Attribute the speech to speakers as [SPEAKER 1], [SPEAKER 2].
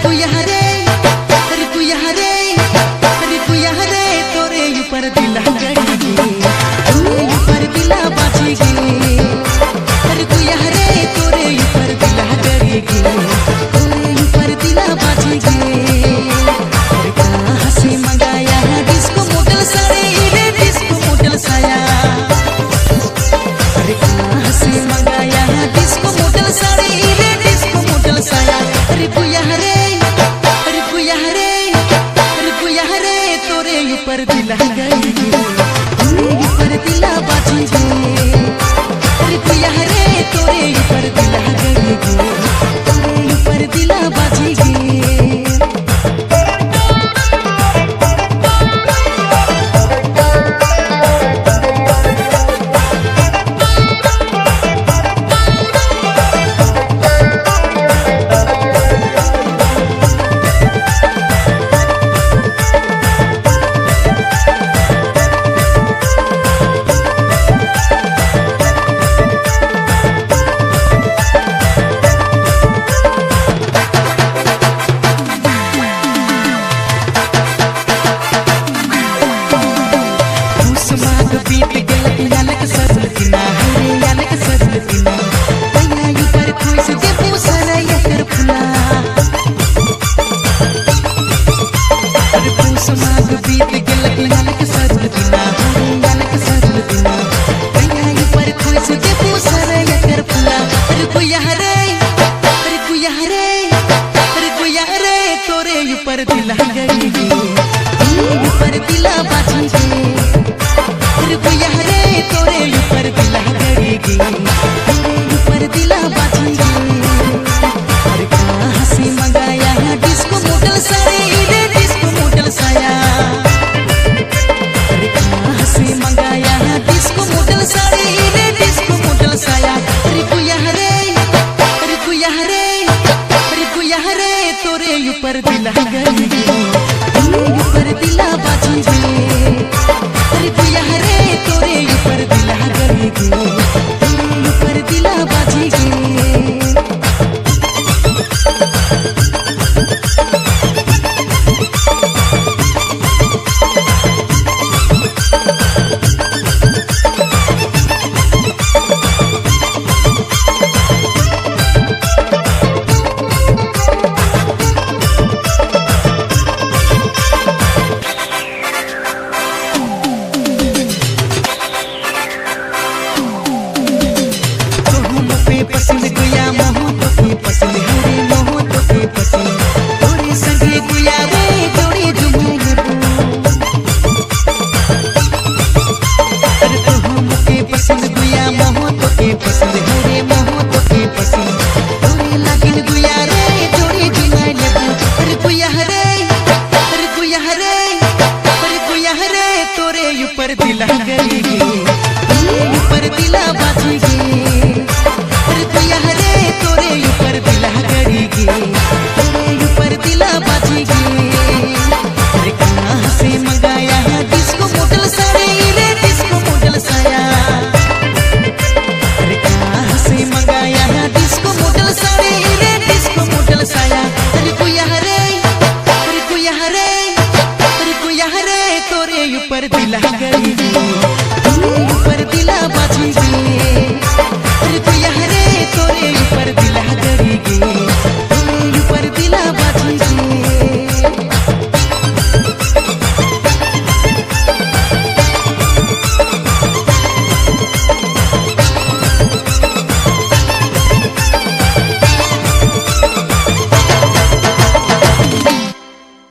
[SPEAKER 1] कुया रे अरे कुया रे अरे कुया रे तोरे ऊपर दिल गड़ी गे तोरे ऊपर दिल बाजी गे अरे कुया रे तोरे ऊपर दिल गड़ी गे तोरे ऊपर दिल बाजी गे अरे कहाँ से मंगाया डिस्को मॉडल साड़ी रे डिस्को मॉडल साया अरे कहाँ से मंगाया डिस्को मॉडल साड़ी रे डिस्को मॉडल साया अरे कुया रे अरे कुया रे अरे कुया रे तोरे ऊपर दिल गई गे तोरे ऊपर दिल बाजी गे अरे कुया रे तोरे ऊपर दिल गई गे तोरे ऊपर दिल बाजी गे बीत गलत यालक सजल किना रे यालक सजल किना तैया ऊपर खोस दे पूसरा यकर फुला अरे पूस माग बीत गलत यालक सजल किना रे यालक सजल किना तैया ऊपर खोस दे पूसरा यकर फुला अरे कुया रे अरे कुया रे अरे कुया रे तोरे ऊपर दिल गई गे ऊपर दिल बाजी गे अरे कुया रे तोरे ऊपर दिल गड़ी गे तोरे ऊपर दिल बाजी गे अरे कहाँ से मंगाया डिस्को मॉडल साड़ी रे डिस्को मॉडल साया अरे कहाँ से मंगाया डिस्को मॉडल साड़ी रे डिस्को मॉडल साया अरे कुया रे अरे कुया रे अरे कुया रे तोरे ऊपर दिल गड़ी गे